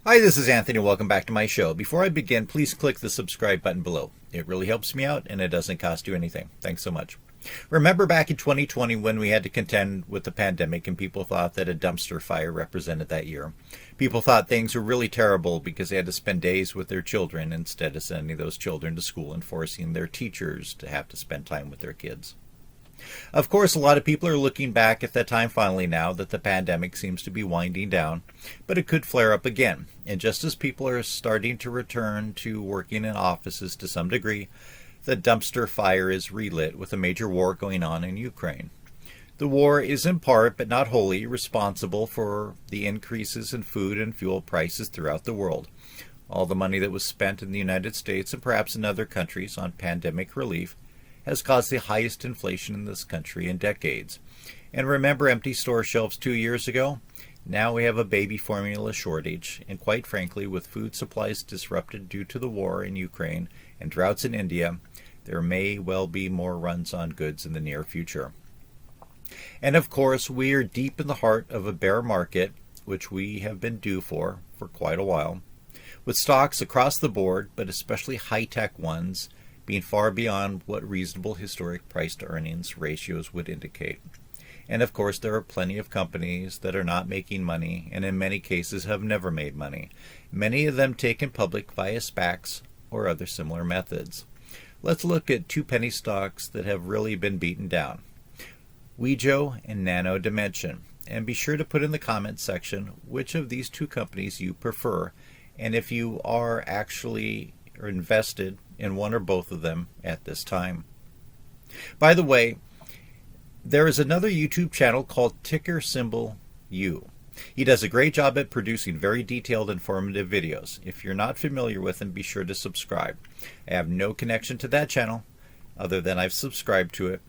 Hi, this is Anthony. Welcome back to my show. Before I begin, please click the subscribe button below. It really helps me out and it doesn't cost you anything. Thanks so much. Remember back in 2020 when we had to contend with the pandemic and people thought that a dumpster fire represented that year. People thought things were really terrible because they had to spend days with their children instead of sending those children to school and forcing their teachers to have to spend time with their kids. Of course, a lot of people are looking back at that time finally now that the pandemic seems to be winding down, but it could flare up again. And just as people are starting to return to working in offices to some degree, the dumpster fire is relit with a major war going on in Ukraine. The war is in part, but not wholly, responsible for the increases in food and fuel prices throughout the world. All the money that was spent in the United States and perhaps in other countries on pandemic relief has caused the highest inflation in this country in decades. And remember empty store shelves 2 years ago? Now we have a baby formula shortage, and quite frankly, with food supplies disrupted due to the war in Ukraine and droughts in India, there may well be more runs on goods in the near future. And of course, we are deep in the heart of a bear market, which we have been due for quite a while, with stocks across the board, but especially high-tech ones, being far beyond what reasonable historic price-to-earnings ratios would indicate. And of course, there are plenty of companies that are not making money, and in many cases have never made money, many of them taken public via SPACs or other similar methods. Let's look at two penny stocks that have really been beaten down: Wejo and Nano. And be sure to put in the comments section which of these two companies you prefer, and if you are actually invested in one or both of them at this time. By the way, there is another YouTube channel called Ticker Symbol U. He does a great job at producing very detailed, informative videos. If you're not familiar with him, be sure to subscribe. I have no connection to that channel other than I've subscribed to it.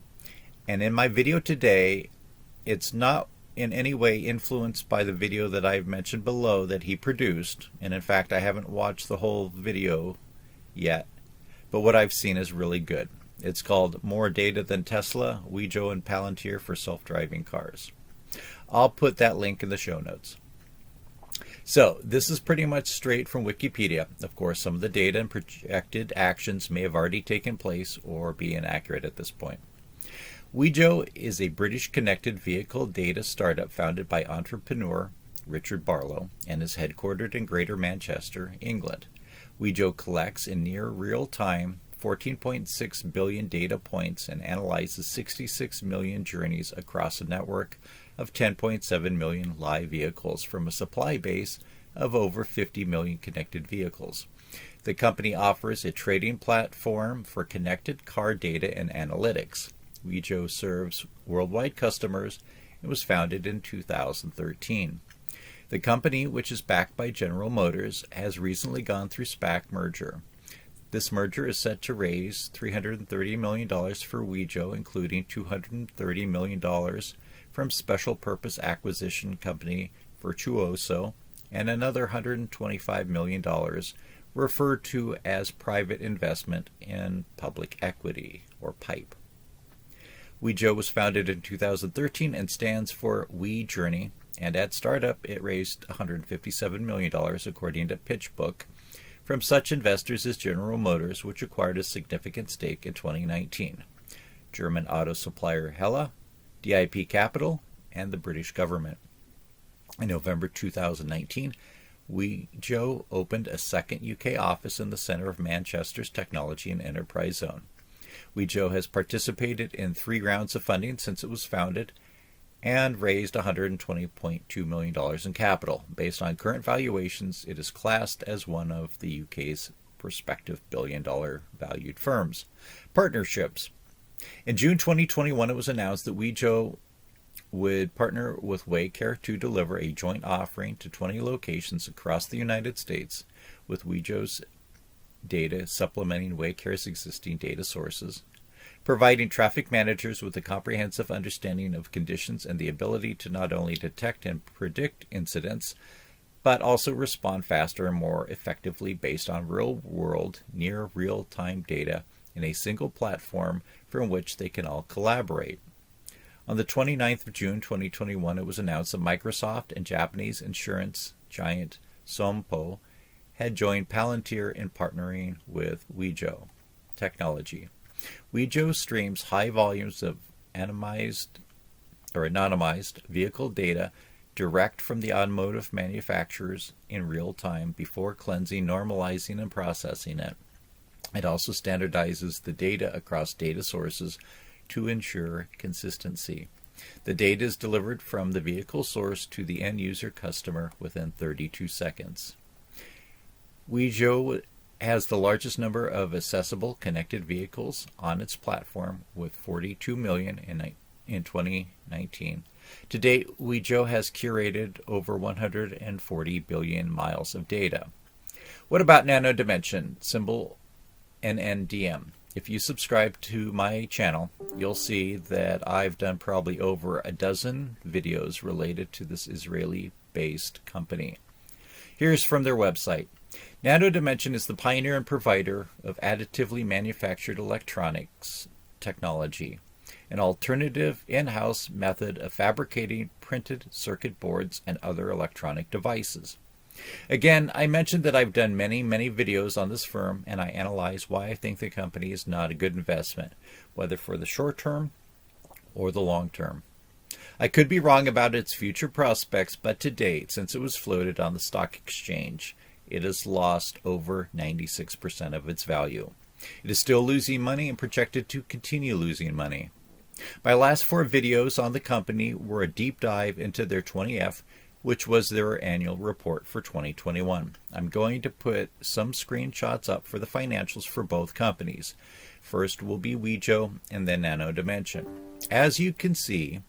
And in my video today, it's not in any way influenced by the video that I've mentioned below that he produced. And in fact, I haven't watched the whole video yet, but what I've seen is really good. It's called More Data Than Tesla, Wejo and Palantir for Self-Driving Cars. I'll put that link in the show notes. So this is pretty much straight from Wikipedia. Of course, some of the data and projected actions may have already taken place or be inaccurate at this point. Wejo is a British connected vehicle data startup founded by entrepreneur Richard Barlow and is headquartered in Greater Manchester, England. Wejo collects in near real time 14.6 billion data points and analyzes 66 million journeys across a network of 10.7 million live vehicles from a supply base of over 50 million connected vehicles. The company offers a trading platform for connected car data and analytics. Wejo serves worldwide customers and was founded in 2013. The company, which is backed by General Motors, has recently gone through SPAC merger. This merger is set to raise $330 million for Wejo, including $230 million from special purpose acquisition company Virtuoso and another $125 million referred to as private investment in public equity, or PIPE. Wejo was founded in 2013 and stands for We Journey, and at startup it raised $157 million according to PitchBook from such investors as General Motors, which acquired a significant stake in 2019, German auto supplier Hella, DIP Capital, and the British government. In November 2019, Wejo opened a second UK office in the center of Manchester's technology and enterprise zone. Wejo has participated in 3 rounds of funding since it was founded and raised $120.2 million in capital. Based on current valuations, it is classed as one of the UK's prospective billion-dollar valued firms. Partnerships. In June 2021, it was announced that Wejo would partner with Waycare to deliver a joint offering to 20 locations across the United States, with Wejo's data supplementing Waycare's existing data sources, providing traffic managers with a comprehensive understanding of conditions and the ability to not only detect and predict incidents, but also respond faster and more effectively based on real-world, near real-time data in a single platform from which they can all collaborate. On the 29th of June 2021, it was announced that Microsoft and Japanese insurance giant Sompo had joined Palantir in partnering with Wejo technology. Wejo streams high volumes of anonymized vehicle data direct from the automotive manufacturers in real time before cleansing, normalizing, and processing it. It also standardizes the data across data sources to ensure consistency. The data is delivered from the vehicle source to the end user customer within 32 seconds. Wejo has the largest number of accessible connected vehicles on its platform with 42 million in 2019. To date, Wejo has curated over 140 billion miles of data. What about Nano Dimension, symbol NNDM? If you subscribe to my channel, you'll see that I've done probably over a dozen videos related to this Israeli-based company. Here's from their website. Nano Dimension is the pioneer and provider of additively manufactured electronics technology, an alternative in-house method of fabricating printed circuit boards and other electronic devices. Again, I mentioned that I've done many videos on this firm, and I analyze why I think the company is not a good investment, whether for the short term or the long term. I could be wrong about its future prospects, but to date, since it was floated on the stock exchange, it has lost over 96% of its value. It is still losing money and projected to continue losing money. My last 4 videos on the company were a deep dive into their 20F, which was their annual report for 2021. I'm going to put some screenshots up for the financials for both companies. First will be Wejo and then Nano Dimension. As you can see,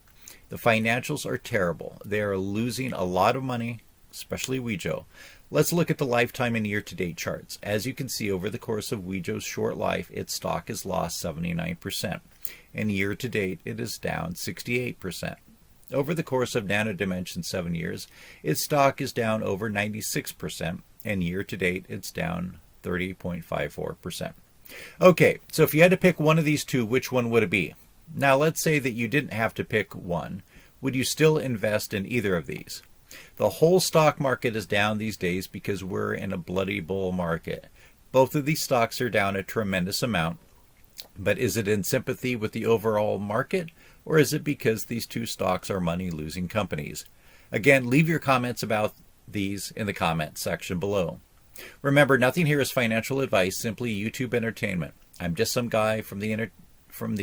the financials are terrible. They are losing a lot of money, especially Wejo. Let's look at the lifetime and year-to-date charts. As you can see, over the course of Wejo's short life, its stock has lost 79%, and year-to-date it is down 68%. Over the course of Nano Dimension's 7 years, its stock is down over 96%, and year-to-date it's down 30.54%. Okay, so if you had to pick one of these two, which one would it be? Now let's say that you didn't have to pick one. Would you still invest in either of these? The whole stock market is down these days because we're in a bloody bull market. Both of these stocks are down a tremendous amount, but is it in sympathy with the overall market, or is it because these two stocks are money-losing companies? Again, leave your comments about these in the comment section below. Remember, nothing here is financial advice, simply YouTube entertainment. I'm just some guy from the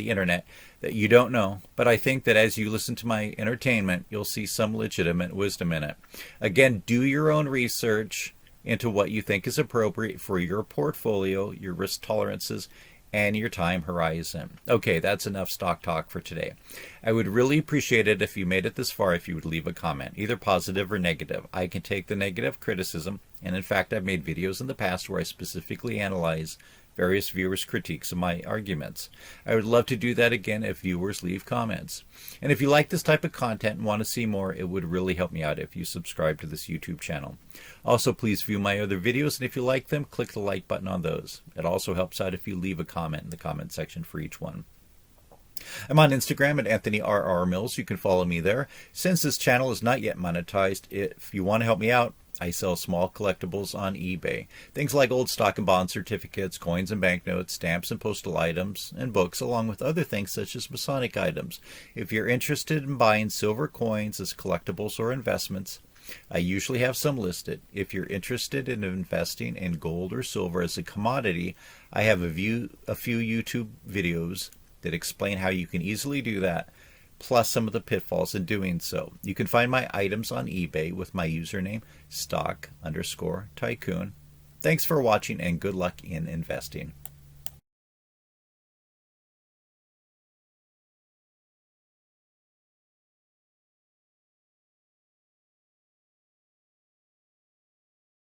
internet that you don't know, but I think that as you listen to my entertainment, you'll see some legitimate wisdom in it. Again, do your own research into what you think is appropriate for your portfolio, your risk tolerances, and your time horizon. Okay, that's enough stock talk for today. I would really appreciate it if you made it this far, if you would leave a comment, either positive or negative. I can take the negative criticism, and in fact, I've made videos in the past where I specifically analyze various viewers' critiques of my arguments. I would love to do that again if viewers leave comments. And if you like this type of content and want to see more, it would really help me out if you subscribe to this YouTube channel. Also, please view my other videos, and if you like them, click the like button on those. It also helps out if you leave a comment in the comment section for each one. I'm on Instagram at Anthony R.R. Mills. You can follow me there. Since this channel is not yet monetized, if you want to help me out, I sell small collectibles on eBay. Things like old stock and bond certificates, coins and banknotes, stamps and postal items, and books, along with other things such as Masonic items. If you're interested in buying silver coins as collectibles or investments, I usually have some listed. If you're interested in investing in gold or silver as a commodity, I have a few YouTube videos that explain how you can easily do that, plus some of the pitfalls in doing so. You can find my items on eBay with my username, stock_tycoon. Thanks for watching and good luck in investing.